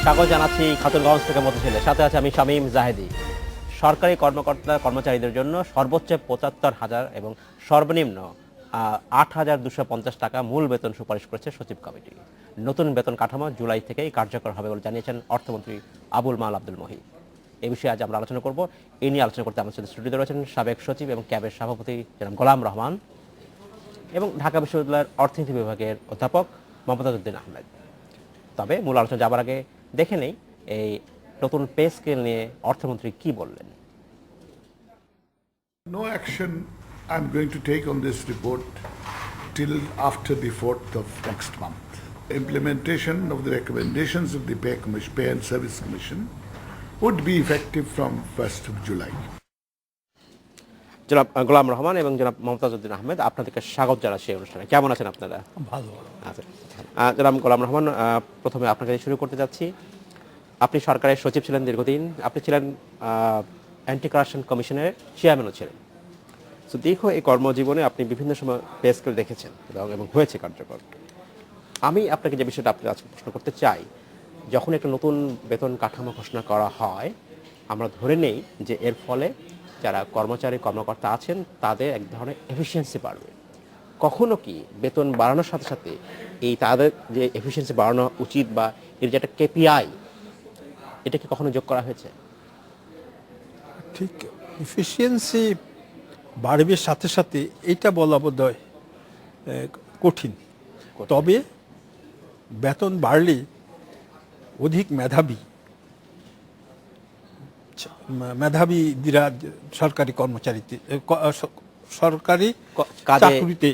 স্বাগত জানাচ্ছি খাতুনগঞ্জ থেকে মতো ছেলে, সাথে আছে আমি শামীম জাহেদি। সরকারি কর্মকর্তা কর্মচারীদের জন্য সর্বোচ্চ ৭৫,০০০ এবং সর্বনিম্ন ৮,২৫০ টাকা মূল বেতন সুপারিশ করেছে সচিব কমিটি। নতুন বেতন কাঠামো জুলাই থেকেই কার্যকর হবে বলে জানিয়েছেন অর্থমন্ত্রী আবুল মাল আব্দুল মহিদ। এই বিষয়ে আজ আমরা আলোচনা করব। এই নিয়ে আলোচনা করতে আমাদের সাথে স্টুডিওতে রয়েছেন সাবেক সচিব এবং ক্যাবের সভাপতি জনাব গোলাম রহমান এবং ঢাকা বিশ্ববিদ্যালয়ের অর্থনীতি বিভাগের অধ্যাপক মমতাজ উদ্দিন আহমেদ। তবে মূল আলোচনা যাবার আগে দেখে নেই এই নতুন পে স্কেল নিয়ে অর্থমন্ত্রী কি বললেন। No action I'm going to take on this report till after the 4th of next month. Implementation of the recommendations of the Pay and Service Commission would be effective from 1st of July. জনাব গোলাম রহমান এবং জনাব মমতাজ উদ্দিন আহমেদ, আপনাদেরকে স্বাগত জানাচ্ছি এই অনুষ্ঠানে। কেমন আছেন আপনারা? ভালো। আচ্ছা, জনাব গোলাম রহমান, প্রথমে আপনাকে শুরু করতে যাচ্ছি। আপনি সরকারের সচিব ছিলেন দীর্ঘদিন, আপনি ছিলেন অ্যান্টি কারাপশন কমিশনের চেয়ারম্যানও ছিলেন। তো দীর্ঘ এই কর্মজীবনে আপনি বিভিন্ন সময় পে স্কেল দেখেছেন এবং হয়েছে কার্যকর। আমি আপনাকে যে বিষয়টা আপনি আজকে প্রশ্ন করতে চাই, যখন একটা নতুন বেতন কাঠামো ঘোষণা করা হয়, আমরা ধরে নেই যে এর ফলে যারা কর্মচারী কর্মকর্তা আছেন তাদের এক ধরনের এফিসিয়েন্সি বাড়বে। কখনো কি বেতন বাড়ানোর সাথে সাথে এই তাদের যে এফিসিয়েন্সি বাড়ানো উচিত বা এর যে একটা কেপিআই, এটা কি কখনো যোগ করা হয়েছে? ঠিক, এফিসিয়েন্সি বাড়বে সাথে সাথে এটা বলা বোধহয় কঠিন। তবে বেতন বাড়লে অধিক মেধাবীরা সরকারি কর্মচারীতে সরকারি চাকরিতে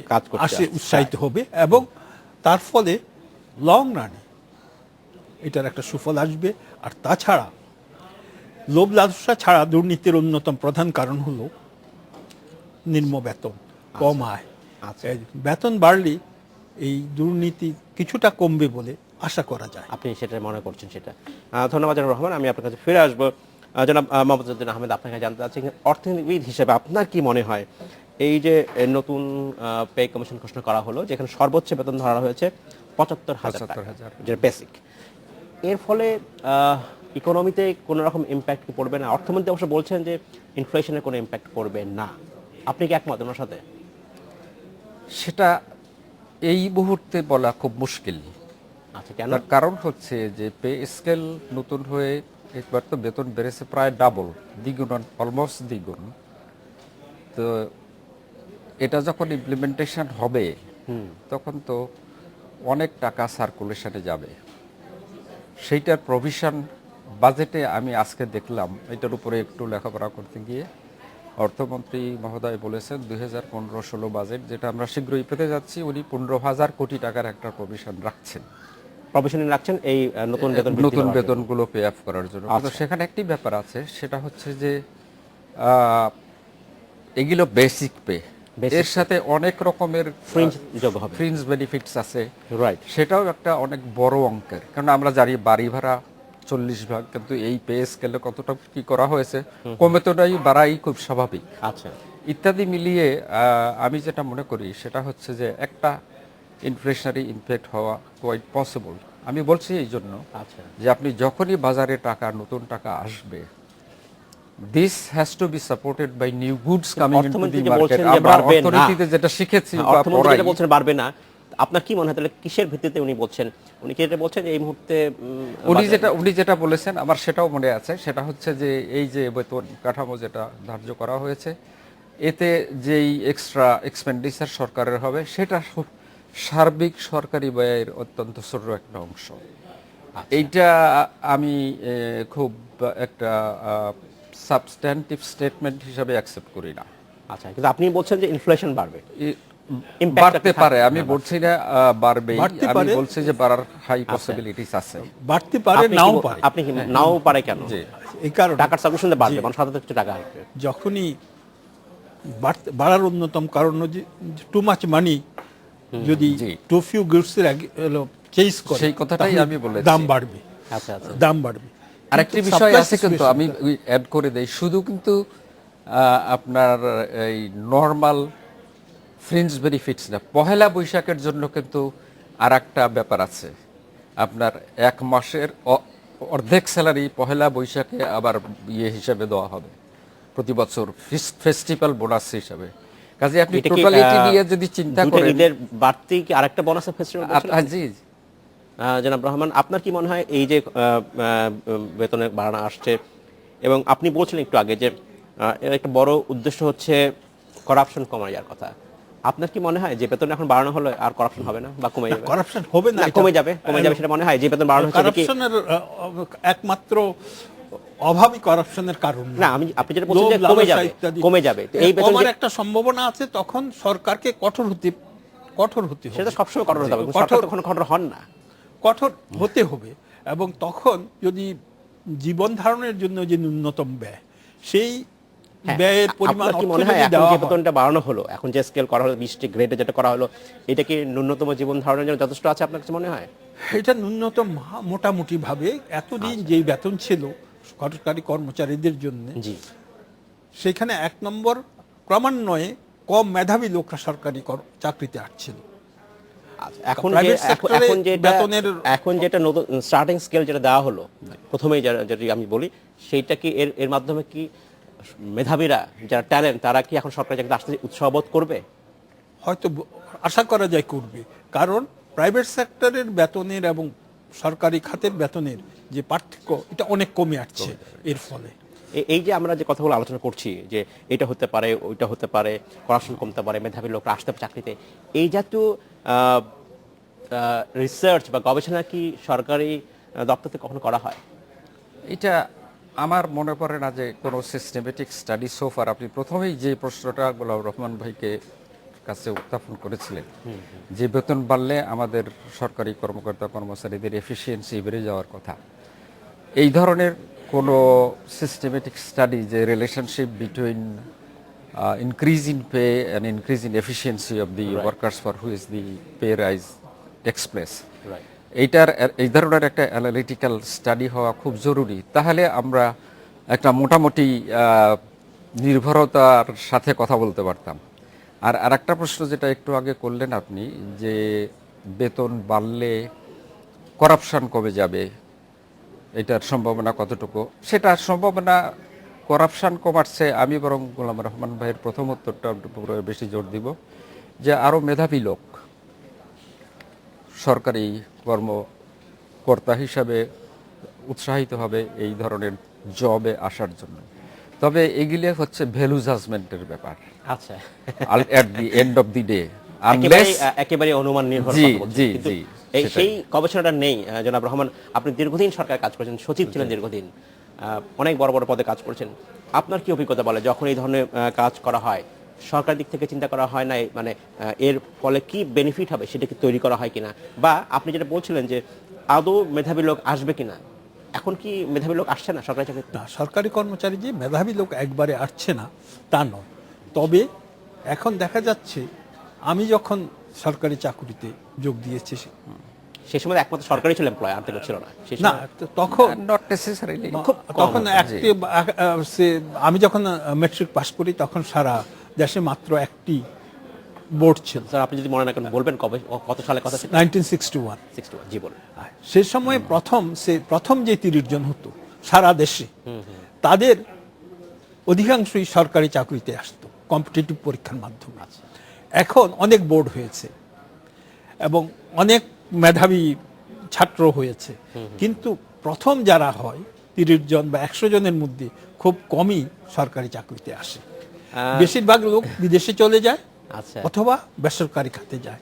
আসে উৎসাহিত হবে এবং তার ফলে লং রানে এটার একটা সুফল আসবে। আর তাছাড়া লোভ লালসা ছাড়া দুর্নীতির অন্যতম প্রধান কারণ হলো নিম্ন বেতন, কম আয়। বেতন বাড়লে এই দুর্নীতি কিছুটা কমবে বলে আশা করা যায়। আপনি সেটা মনে করছেন? সেটা ধন্যবাদ জনাব রহমান। আমি আপনার কাছে ফিরে আসবো। জনাব মমতাজ উদ্দিন আহমেদ, আপনাকে জানতে চাচ্ছি অর্থনীতিবিদ হিসেবে আপনার কি মনে হয় এই যে নতুন পে কমিশন ঘোষণা করা হলো, যেখানে সর্বোচ্চ বেতন ধরা হয়েছে ৭৫,০০০ যেটা বেসিক, এর ফলে ইকোনমিতে কোনো রকম ইম্প্যাক্ট কি পড়বে না? অর্থমন্ত্রী অবশ্য বলছেন যে ইনফ্লেশনের কোনো ইম্প্যাক্ট পড়বে না। আপনি কি একমত ওনার সাথে? সেটা এই মুহূর্তে বলা খুব মুশকিল। আচ্ছা, কেন? তার কারণ হচ্ছে যে পে স্কেল নতুন হয়ে একবার তো বেতন বেড়েছে প্রায় ডাবল, দ্বিগুণ, অলমোস্ট দ্বিগুণ। তো এটা যখন ইমপ্লিমেন্টেশন হবে তখন তো অনেক টাকা সার্কুলেশনে যাবে। সেইটার প্রভিশন বাজেটে আমি আজকে দেখলাম, এটার উপরে একটু লেখাপড়া করতে গিয়ে অর্থমন্ত্রী মহোদয় বলেছেন 2015-16 বাজেট যেটা আমরা শীঘ্রই পেতে যাচ্ছি, উনি 15,000 কোটি টাকার একটা প্রভিশন রাখছেন এই নতুন বেতনগুলো পে আপ করার জন্য। তো সেখানে একটি ব্যাপার আছে, সেটা হচ্ছে যে এগুলো বেসিক পে, এর সাথে অনেক রকমের ফ্রিঞ্জ বেনিফিটস আছে, রাইট? সেটাও একটা অনেক বড় অঙ্কের, কারণ আমরা জানি বাড়ি ভাড়া 40 ভাগ, কিন্তু এই পে স্কেলে কতটা কি করা হয়েছে, কমে তো নাই, বাড়াই খুব স্বাভাবিক। আচ্ছা, ইত্যাদি মিলিয়ে আমি যেটা মনে করি সেটা হচ্ছে যে একটা ইনফ্লেশনারি ইমপ্যাক্ট হওয়া কোয়াইট পসিবল। আমি বলছি এই জন্য যে আপনি যখনই বাজারে নতুন টাকা আসবে, this has to be supported by new goods coming into the market. আমরা অর্থনীতিতে যেটা শিখেছি বা পড়াই, যেটা বলছেন বাড়বে না, আপনার কি মনে হয় তাহলে কিসের ভিত্তিতে উনি বলছেন? উনি কি এটা বলছেন যে এই মুহূর্তে উনি যেটা বলেছেন আমার সেটাও মনে আছে, সেটা হচ্ছে যে এই যে বেতন কাঠামো যেটা ধার্য করা হয়েছে, এতে যেই এক্সট্রা এক্সপেন্ডিচার সরকারের হবে সেটা সার্বিক সরকারি ব্যয়ের অত্যন্ত ছোট একটা অংশ। এইটা আমি খুব একটা সাবস্ট্যান্টিভ স্টেটমেন্ট হিসাবে অ্যাকসেপ্ট করি না। আচ্ছা, কিন্তু আপনি বলছেন যে ইনফ্লেশন বাড়বে, বাড়তে পারে, আমি বলছি না বাড়বে, আমি বলছি যে বাড়ার হাই পসিবিলিটিস আছে। বাড়তে পারে, নাও পারে। আপনি নাও পারে কেন? এই কারণে টাকার সার্কুলেশনে বাড়বে, মানে সাধারণত কিছু টাকা আসবে। যখনই বাড়ার অন্যতম কারণ টু মাচ মানি যদি টু ফিউ গুডস এর চেঞ্জ করে, সেই কথাটাই আমি বলেছি, দাম বাড়বে। আচ্ছা, দাম বাড়বে। আরেকটি বিষয় আছে কিন্তু আমি অ্যাড করে দেই, শুধু কিন্তু আপনার এই নরমাল ফ্রিঞ্জ বেনিফিটস না, পহেলা বৈশাখের জন্য কিন্তু আর একটা ব্যাপার আছে। আপনার এক মাসের অর্ধেক স্যালারি পহেলা বৈশাখে আবার হিসাবে দেওয়া হবে প্রতি বছর, ফেস্টিভ্যাল বোনাস হিসাবে। কাজে আপনি এটা কি, টোটালিটি নিয়ে যদি চিন্তা দুইটা করেন, ঈদের বাড়তি কি আরেকটা বোনাসের ফেস্টিভ্যাল জি জনাব রহমান, আপনার কি মনে হয় এই যে বেতনের বাড়ানো আসছে, এবং আপনি বলছিলেন একটু আগে যে এর একটা বড় উদ্দেশ্য হচ্ছে করাপশন কমায় যাওয়ার কথা, আপনার কি মনে হয় যে বেতন এখন বাড়ানো হলে আর করাপশন হবে না বা কমে যাবে? করাপশন হবে না, কমে যাবে সেটা মনে হয় যে বেতন বাড়ানো হচ্ছে কি? করাপশনের একমাত্র অভাবী করাপশনের কারণ না, আপনি যেটা বলছেন যে কমে যাবে তো এই বেতন একটা সম্ভাবনা আছে, তখন সরকারকে কঠোর হতে হবে। সেটা সবসময় কঠোর হতে হবে, সরকার তো কখনো কঠোর হন না। কঠোর হতে হবে, এবং তখন যদি জীবন ধারণের জন্য যে ন্যূনতম ব্যয়, সেই ব্যয়ের পরিমাণ আপনার কি মনে হয় এখন যে বেতনটা বাড়ানো হলো, এখন যে স্কেল করা হলো 20টি গ্রেডে যেটা করা হলো, এটা কি ন্যূনতম জীবন ধারণের জন্য যথেষ্ট আছে আপনার কাছে মনে হয়? এটা ন্যূনতম মোটামুটি ভাবে এতদিন যেই বেতন ছিল সরকারি কর্মচারীদের জন্য, জি, সেখানে এক নম্বর ক্রমান্বয়ে কম মেধাবী লোকরা সরকারি চাকরিতে আসছিল। এখন যেটা নতুন স্টার্টিং স্কেল যেটা দেওয়া হলো প্রথমেই, যেটা আমি বলি, সেইটা কি এর মাধ্যমে কি মেধাবীরা যারা ট্যালেন্ট তারা কি এখন সরকারি চাকরিতে আসতে উৎসাহ বোধ করবে? হয়তো আশা করা যায় করবে, কারণ প্রাইভেট সেক্টরের বেতনের এবং সরকারি খাতের বেতনের যে পার্থক্য, এটা অনেক কমে আসছে এর ফলে। এই যে আমরা যে কথাগুলো আলোচনা করছি যে এটা হতে পারে, ওইটা হতে পারে, করাপশন কমতে পারে, মেধাবী লোকরা আসতে পারে চাকরিতে, এই জাতীয় রিসার্চ বা গবেষণা কি সরকারি দপ্তরে কখনো করা হয়? এটা আমার মনে পড়ে না যে কোনো সিস্টেমেটিক স্টাডি সোফার। আপনি প্রথমেই যে প্রশ্নটা গোলাম রহমান ভাইকে কাছে উত্থাপন করেছিলেন যে বেতন বাড়লে আমাদের সরকারি কর্মকর্তা কর্মচারীদের এফিসিয়েন্সি বেড়ে যাওয়ার কথা, এই ধরনের কোনো সিস্টেমেটিক স্টাডি যে relationship between increase in pay and increase in efficiency of the workers for which the pay rise takes place, এই ধরনের একটা অ্যানালিটিক্যাল স্টাডি হওয়া খুব জরুরি। তাহলে আমরা একটা মোটামুটি নির্ভরতার সাথে কথা বলতে পারতাম। আর আরেকটা প্রশ্ন যেটা একটু আগে করলেন আপনি, যে বেতন বাড়লে করাপশন কমে যাবে, এটার সম্ভাবনা কতটুকু? সেটা সম্ভাবনা করাপশন কমাচ্ছে, আমি বরং গোলাম রহমান ভাইয়ের প্রথম উত্তরটা বেশি জোর দিব যে আরও মেধাবী লোক সরকারি কর্মকর্তা হিসাবে উৎসাহিত হবে এই ধরনের জবে আসার জন্য। তবে এগুলি হচ্ছে ভ্যালু জাজমেন্টের ব্যাপার। আচ্ছা, at the end of the day একেবারে অনুমান নির্ভর। সেই গবেষণাটা নেই। জনাব রহমান, আপনি দীর্ঘদিন সরকার কাজ করেছেন, সচিব ছিলেন দীর্ঘদিন, অনেক বড় বড় পদে কাজ করেছেন। আপনার কি অভিজ্ঞতা বলে যখন এই ধরনের কাজ করা হয়, সরকার দিক থেকে চিন্তা করা হয় না মানে এর ফলে কি বেনিফিট হবে সেটা কি তৈরি করা হয় কিনা, বা আপনি যেটা বলছিলেন যে আদৌ মেধাবী লোক আসবে কিনা, এখন কি মেধাবী লোক আসছে না সরকারি চাকরিতে? না, সরকারি কর্মচারী যে মেধাবী লোক একবারে আসছে না তা নয়, তবে এখন দেখা যাচ্ছে আমি যখন সরকারি চাকরিতে যোগ দিয়েছি সে সময় একমাত্র সরকারি ছিল, এমপ্লয় আর ছিল না তখন নট নেসেসারিলি, তখন আমি যখন ম্যাট্রিক পাস করি তখন সারা দেশে মাত্র একটি বোর্ড ছিল। স্যার আপনি যদি মনে না করেন বলবেন কত সালে কথা ছিল? 1961। জি বলুন। সে সময় প্রথম যে 30 জন হতো সারা দেশে, তাদের অধিকাংশই সরকারি চাকরিতে আসতো কম্পিটিটিভ পরীক্ষার মাধ্যমে। এখন অনেক বোর্ড হয়েছে এবং অনেক মেধাবী ছাত্র হয়েছে, কিন্তু প্রথম যারা হয় 30 জন বা 100 জনের মধ্যে খুব কমই সরকারি চাকরিতে আসে। বেশিরভাগ লোক বিদেশে চলে যায় অথবা বেসরকারি খাতে যায়।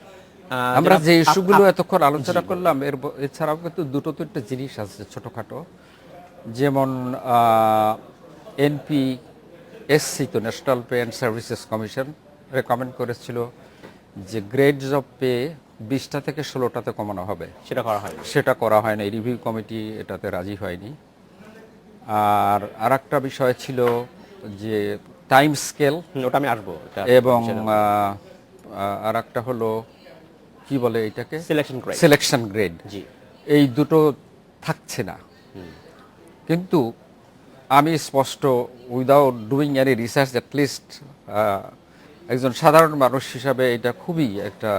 আমরা যে ইস্যুগুলো এতক্ষণ আলোচনা করলাম এছাড়াও কিন্তু দুটো তিনটে জিনিস আছে ছোটখাটো, যেমন NPSC, তো national pay and services commission recommend করেছিল যে গ্রেডস অফ পে 20টা থেকে 16টাতে কমানো হবে। সেটা করা হয়নি, রিভিউ কমিটি এটাতে রাজি হয়নি। আর আরেকটা বিষয় ছিল যে টাইম স্কেল, ওটা আমি আসবো, এবং আরেকটা হলো কি বলে এটাকে, সিলেকশন গ্রেড। এই দুটো থাকছে না। কিন্তু আমি স্পষ্ট, without doing any research, at least একজন সাধারণ মানুষ হিসাবে এটা খুবই একটা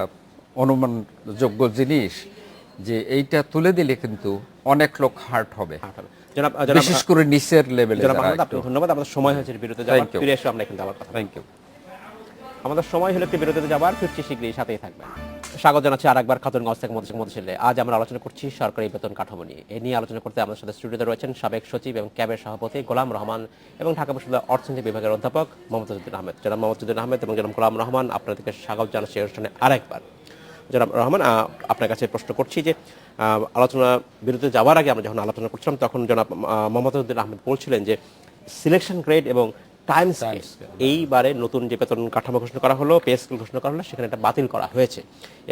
অনুমানযোগ্য জিনিস যে এইটা তুলে দিলে কিন্তু অনেক লোক হার্ট হবে, জনাব বিশেষ করে নিচের লেভেলে। জনাব আহমেদ, আপনাকে ধন্যবাদ। আমাদের সময় হয়েছে বিরতিতে যাওয়ার, Thank you. ফিরে এসে আমরা এখানে আবার কথা বলবো। Thank you. আমাদের সময় হলো একটি বিরতিতে যাবার, ফিরছি শীঘ্রই, সাথেই থাকবেন। স্বাগত জানাচ্ছি আরেকবার খাতুনগঞ্জ থেকে মধুশিলে। আজ আমরা আলোচনা করছি সরকারি বেতন কাঠামো নিয়ে। এ নিয়ে আলোচনা করতে আমাদের সাথে স্টুডিওতে রয়েছেন সাবেক সচিব এবং ক্যাবের সভাপতি গোলাম রহমান এবং ঢাকা বিশ্ববিদ্যালয়ের অর্থনীতি বিভাগের অধ্যাপক মোহাম্মদুদ্দিন আহমেদ। জনাব মোহাম্মদুদ্দিন আহমেদ এবং জনাব গোলাম রহমান, আপনাদেরকে স্বাগত জানাচ্ছি এই অনুষ্ঠানে আরেকবার। জনাব রহমান, আপনার কাছে প্রশ্ন করছি যে আলোচনা বিরতিতে যাওয়ার আগে আমরা যখন আলোচনা করছিলাম তখন জনাব মোহাম্মদুদ্দিন আহমেদ বলছিলেন যে সিলেকশন গ্রেড এবং টাইম স্কেল এইবারে নতুন যে বেতন কাঠামো ঘোষণা করা হলো, পে স্কেল ঘোষণা করা হলো, সেখানে এটা বাতিল করা হয়েছে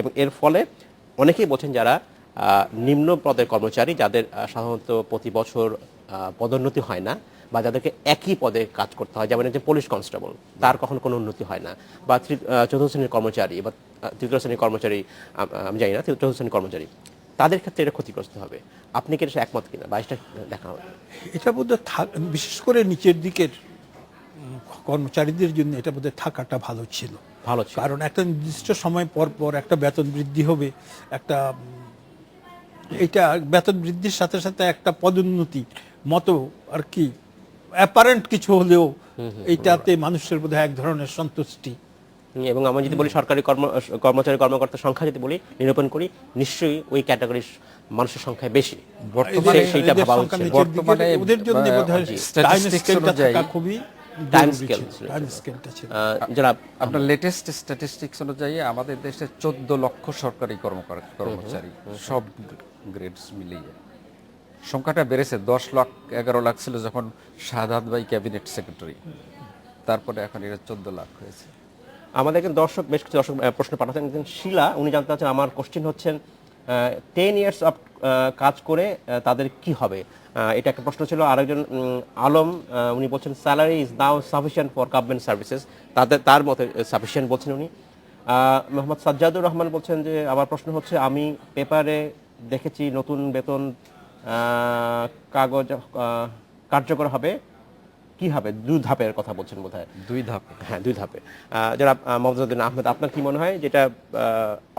এবং এর ফলে অনেকেই বলছেন যারা নিম্ন পদের কর্মচারী, যাদের সাধারণত প্রতি বছর পদোন্নতি হয় না বা যাদেরকে একই পদে কাজ করতে হয়, যেমন একজন পুলিশ কনস্টেবল, তার কখনো কোনো উন্নতি হয় না, বা চতুর্থ শ্রেণীর কর্মচারী বা তৃতীয় শ্রেণীর কর্মচারী, আমি জানি না, চতুর্থ শ্রেণীর কর্মচারী, তাদের ক্ষেত্রে এটা ক্ষতিগ্রস্ত হবে। আপনি কি এটা একমত কিনা, বা এটা দেখা হবে? এটা বোধহয় বিশেষ করে নিচের দিকের কর্মচারীদের জন্য এটা বোধহয় থাকাটা ভালো ছিল। ভালো ছিল, কারণ একটা নির্দিষ্ট সময় পর পর একটা বেতন বৃদ্ধি হবে, একটা এটা বেতন বৃদ্ধির সাথে সাথে একটা পদোন্নতি মতো আর কি অ্যাপারেন্ট কিছু হলেও এইটাতে মানুষের বোধহয় এক ধরনের সন্তুষ্টি। এবং আমরা যদি বলি সরকারি কর্মচারী কর্মকর্তার সংখ্যা যদি বলি, নিরূপণ করি, নিশ্চয়ই ওই ক্যাটাগরির মানুষের সংখ্যা বেশি। বর্তমানে সেইটা ভাবা উচিত। বর্তমানে ওদের জন্য বোধহয় টাইম স্কেলটা থাকা খুবই টাইম স্কেল ছিল। জনাব, আপনার লেটেস্ট স্ট্যাটিস্টিক্স অনুযায়ী আমাদের দেশে 14 লক্ষ সরকারি কর্মচারী, সব গ্রেডস মিলিয়ে সংখ্যাটা বেড়েছে। 10 লাখ 11 লাখ ছিল যখন শাহাদাত ভাই ক্যাবিনেট সেক্রেটারি, তারপরে এখন এটা 14 লাখ হয়েছে। আমাদের একজন দর্শক, বেশ কিছু দর্শক প্রশ্ন পাঠাচ্ছেন। একজন শিলা, উনি জানতে চাচ্ছেন, আমার কোশ্চেন হচ্ছেন 10 ইয়ার্স অফ কাজ করে তাদের কি হবে, এটা একটা প্রশ্ন ছিল। আরেকজন আলম, উনি বলছেন salary is now sufficient for government services, তার মতে সাফিসিয়েন্ট বলছেন উনি। মোহাম্মদ সাজ্জাদুর রহমান বলছেন যে আমার প্রশ্ন হচ্ছে, আমি পেপারে দেখেছি নতুন বেতন কাগজ কার্যকর হবে, কি হবে? 2 ধাপের কথা বলছেন বোধহয়। 2 ধাপে, হ্যাঁ 2 ধাপে। যারা মোহাম্মদুদ্দিন আহমেদ, আপনার কি মনে হয় যেটা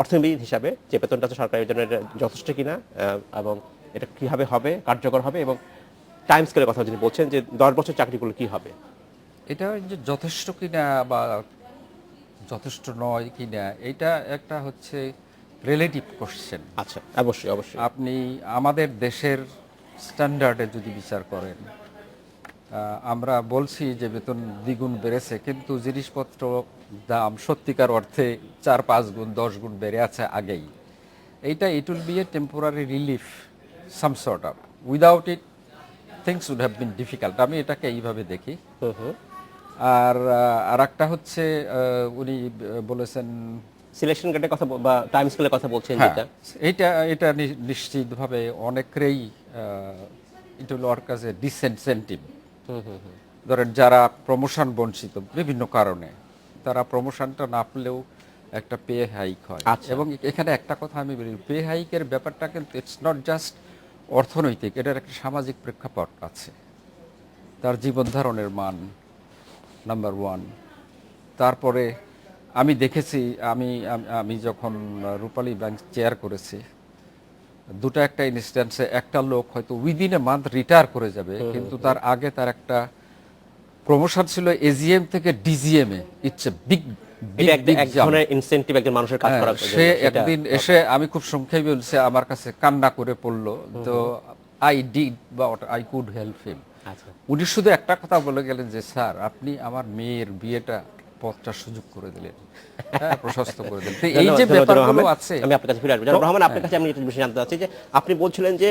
অর্থনীতিবিদ হিসাবে যে বেতনটা তো সরকারের জন্য যথেষ্ট কিনা, এবং এটা কিভাবে হবে, কার্যকর হবে, এবং টাইম স্কেলের কথা যিনি বলছেন যে 10 বছর চাকরিগুলো কি হবে? এটা যে যথেষ্ট কিনা বা যথেষ্ট নয় কিনা, এটা একটা হচ্ছে রিলেটিভ কোশ্চেন। আচ্ছা, অবশ্যই অবশ্যই। আপনি আমাদের দেশের স্ট্যান্ডার্ডে যদি বিচার করেন, আমরা বলছি যে বেতন দ্বিগুণ বেড়েছে, কিন্তু জিনিসপত্র দাম সত্যিকার অর্থে 4-5 গুণ 10 গুণ বেড়ে আছে আগেই। It will be a temporary relief some sort of, without it things would have been difficult. আমি এটাকে এইভাবে দেখি। আর একটা হচ্ছে উনি বলেছেন সিলেকশন গ্রেডের কথা বা টাইম স্কেলের কথা বলছেন, যেটা এটা নিশ্চিতভাবে অনেকেরই it will work as a disincentive. ধরেন যারা প্রমোশন বঞ্চিত বিভিন্ন কারণে, তারা প্রমোশনটা না পেলেও একটা পে হাইক হয়। এবং এখানে একটা কথা আমি বলি, পে হাইকের ব্যাপারটা কিন্তু ইটস নট জাস্ট অর্থনৈতিক, এটার একটা সামাজিক প্রেক্ষাপট আছে। তার জীবন ধারণের মান নাম্বার 1। তারপরে আমি দেখেছি, আমি যখন রূপালী ব্যাংক চেয়ার করেছি, একটা ইনস্ট্যান্সে একটা লোক হয়তো উইদিন এ মান্থ রিটায়ার করে যাবে, কিন্তু তার আগে তার একটা প্রমোশন ছিল এজিএম থেকে DGM A. It's a big incentive একজন মানুষের কাজ করার। সে একদিন এসে, আমি খুব সংক্ষেপে বলছে, আমার কাছে কান্না করে পড়লো, তো I did but I could help him. উনি শুধু একটা কথা বলে গেলেন যে স্যার, আপনি আমার মেয়ের বিয়েটা পথটা সুযোগ করে দিলেন, প্রশস্ত করে দিলেন। এই যে ব্যাপারগুলো আছে, আমি আপনার কাছে ফিরে আসবো। রহমান, আপনার কাছে আমি একটা বিষয় জানতে চাচ্ছি যে আপনি বলছিলেন যে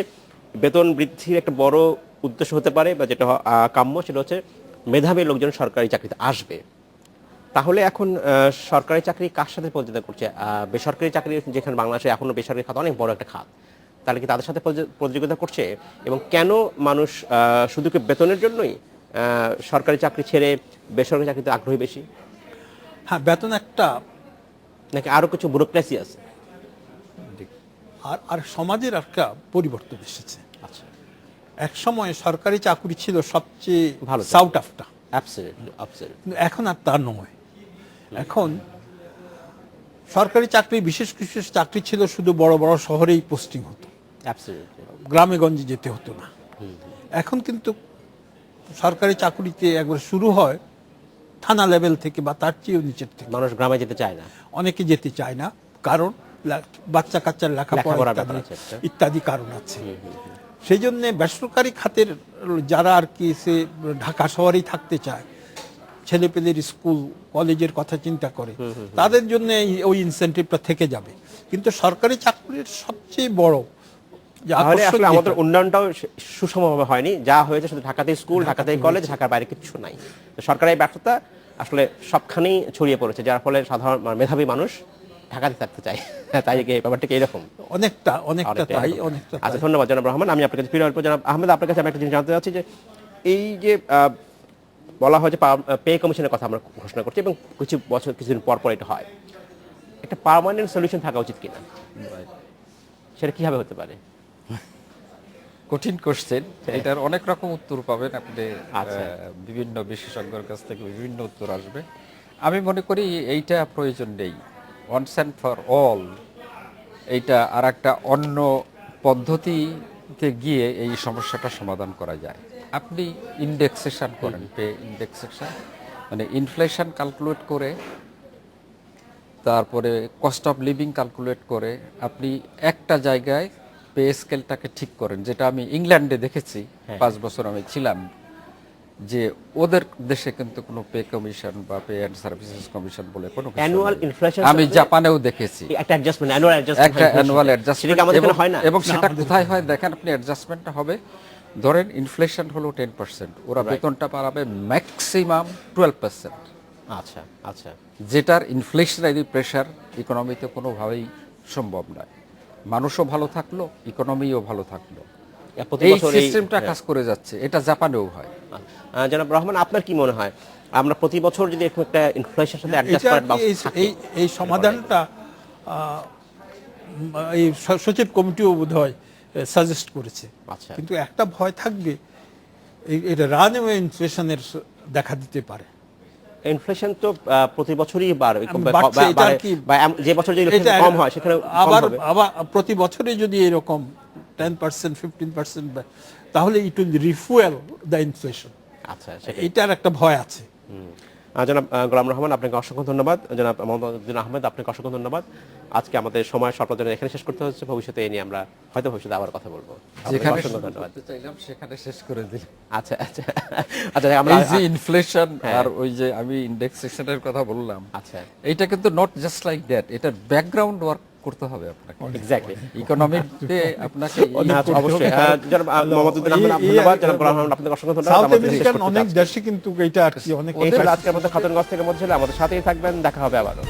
বেতন বৃদ্ধির একটা বড় উদ্দেশ্য হতে পারে বা যেটা কাম্য, সেটা হচ্ছে মেধাবী লোকজন সরকারি চাকরিতে আসবে। তাহলে এখন সরকারি চাকরি কার সাথে প্রতিযোগিতা করছে? বেসরকারি চাকরি, যেখানে বাংলাদেশে এখনো বেসরকারি খাত অনেক বড় একটা খাত, তাহলে কি তাদের সাথে প্রতিযোগিতা করছে? এবং কেন মানুষ শুধু কি বেতনের জন্যই সরকারি চাকরি ছেড়ে বেসরকারি চাকরিতে আগ্রহী বেশি? হ্যাঁ, বেতন একটা, নাকি আরো কিছু ব্যুরোক্রেসি আছে? আর সমাজের একটা পরিবর্তন এসেছে। আচ্ছা, এক সময় সরকারি চাকরি ছিল সবচেয়ে ভালো, সাউট আফটা, অ্যাবসলিউটলি। কিন্তু এখন আর তা নয়। এখন সরকারি চাকরি, বিশেষ বিশেষ চাকরি ছিল শুধু বড় বড় শহরেই পোস্টিং হতো, অ্যাবসলিউটলি। গ্রামে গঞ্জে যেতে হতো না। এখন কিন্তু সরকারি চাকরিতে একবার শুরু হয় থানা লেভেল থেকে বা তার চেয়েও নিচের থেকে। মানুষ গ্রামে যেতে চায় না। অনেকে যেতে চায় না, কারণ বাচ্চা কাচ্চার লেখাপড়া লেখাপড়ার ব্যাপার ইত্যাদি আছে একটা। ইত্যাদি কারণ আছে। সেই জন্য বেসরকারি খাতের যারা আর কি সে ঢাকা শহরেই থাকতে চায়, ছেলেপেলের স্কুল কলেজের কথা চিন্তা করে, তাদের জন্য ওই ইনসেন্টিভটা থেকে যাবে। কিন্তু সরকারি চাকরির সবচেয়ে বড় যে তাহলে আকর্ষণ আসলে আমাদের যেটা, উন্নয়নটাও সুষমভাবে হয়নি, যা হয়েছে শুধু ঢাকাতেই স্কুল, ঢাকাতেই কলেজ, ঢাকার বাইরে কিছু নাই। তো সরকারের ব্যর্থতা আসলে সবখানেই ছড়িয়ে পড়েছে, যার ফলে সাধারণ মেধাবী মানুষ ঢাকাতে থাকতে চায়। তাই কি ব্যাপারটা কি এরকম? অনেকটা তাই, এরকম। অনেকটা আচ্ছা, তাই। ধন্যবাদ জনাব রহমান। আমি আপনার কাছে ফিরে আসবো। জনাব আহমেদ, আপনার কাছে আমি একটা জিনিস জানতে চাচ্ছি যে এই যে বলা হয় যে পে কমিশনের কথা আমরা ঘোষণা করছি এবং কিছুদিন পর পর এটা হয়, একটা পার্মানেন্ট সলিউশন থাকা উচিত কিনা, সেটা কিভাবে হতে পারে? কঠিন কোশ্চেন, এটার অনেক রকম উত্তর পাবেন আপনি। আচ্ছা। বিভিন্ন বিশেষজ্ঞের কাছ থেকে বিভিন্ন উত্তর আসবে। আমি মনে করি এইটা প্রয়োজন নেই, ওয়ান্স অ্যান্ড ফর অল। এইটা আর একটা অন্য পদ্ধতিতে গিয়ে এই সমস্যাটা সমাধান করা যায়। আপনি ইন্ডেক্সেশন করেন, পে ইন্ডেক্সেশন, মানে ইনফ্লেশন ক্যালকুলেট করে, তারপরে কস্ট অফ লিভিং ক্যালকুলেট করে আপনি একটা জায়গায় পে স্কেলটাকে ঠিক করেন, যেটা আমি ইংল্যান্ডে দেখেছি। 5 বছর আমি ছিলাম, যে ওদের দেশে কিন্তু কোনো পে কমিশন বা পে অ্যান্ড সার্ভিসেস কমিশন বলে কোনো কিছু অ্যানুয়াল নেই। ইনফ্লেশন আমি জাপানেও দেখেছি একটা অ্যাডজাস্টমেন্ট, অ্যানুয়াল অ্যাডজাস্টমেন্ট, একটা অ্যানুয়াল সেটা অ্যাডজাস্টমেন্ট, কি আমাদের এখানে হয় না? এবং সেটা কোথায় হয় দেখেন আপনি। অ্যাডজাস্টমেন্টটা হবে, ধরেন ইনফ্লেশন হলো 10%, ওরা বেতনটা বাড়াবে ম্যাক্সিমাম 12%, আচ্ছা আচ্ছা, যেটার ইনফ্লেশনারি প্রেশার ইকোনমিতে কোনোভাবেই সম্ভব নয়। মানুষও ভালো থাকলো, ইকোনমিও ভালো থাকলো। প্রতি এই বছর সিস্টেমটা কাজ করে যাচ্ছে, এটা জাপানেও হয়। জনাব রহমান, আপনার কি মনে হয় আমরা প্রতি বছর যদি এরকম একটা ইনফ্লেশনের সাথে অ্যাডজাস্ট এটা করার কি ব্যবস্থা থাকে? এই সমাধানটা এই সচিব কমিটিও বোধহয় সাজেস্ট করেছে। আচ্ছা। কিন্তু একটা ভয় থাকবে, এটা রানওয়ে ইনফ্লেশনের দেখা দিতে পারে। ইনফ্লেশন তো প্রতি বছরই বাড়ে, বাড়ছে, এটা আর কি, বা যে বছর যদি এটা কম হয় সেখানে আবার প্রতি বছরে যদি এরকম 10%, 15%, তাহলে it will refuel the inflation. আচ্ছা, সেটাই। এটার একটা ভয় আছে। জনাব গোলাম রহমান, আপনাকে অসংখ্য ধন্যবাদ। জনাব মোহাম্মদ আহমেদ, আপনাকে অসংখ্য ধন্যবাদ। আজকে আমাদের সময় স্বল্প জন্য এখানে শেষ করতে হচ্ছে, ভবিষ্যতে এই নিয়ে আমরা হয়তো ভবিষ্যতে আবার কথা বলবো। আপনাকে যেখানে অসংখ্য ধন্যবাদ। করতে চাইলাম সেখানে শেষ করে দিলাম। আচ্ছা আচ্ছা আচ্ছা, আমরা এই যে ইনফ্লেশন হ্যাঁ। আর ওই যে আমি ইন্ডেক্সেশনের কথা বললাম, আচ্ছা, এইটা কিন্তু নট জাস্ট লাইক দ্যাট, এটার ব্যাকগ্রাউন্ড ওয়ার্ক করতে হবে আপনাকে। এক্স্যাক্টলি। ইকোনমিতে আপনাকে অবশ্যই। জনাব মোহাম্মদ আহমেদ, ধন্যবাদ। জনাব গোলাম রহমান, আপনাকে অসংখ্য ধন্যবাদ। সাউথ আমাদের শেষ আমেরিকান করতে অনেক চাচ্ছি। দেশে কিন্তু এটা আর কি অনেক এই ছিল আজকের মধ্যে খাতুনগঞ্জ থেকে মধ্যে, আমাদের সাথেই থাকবেন, দেখা হবে আবারও।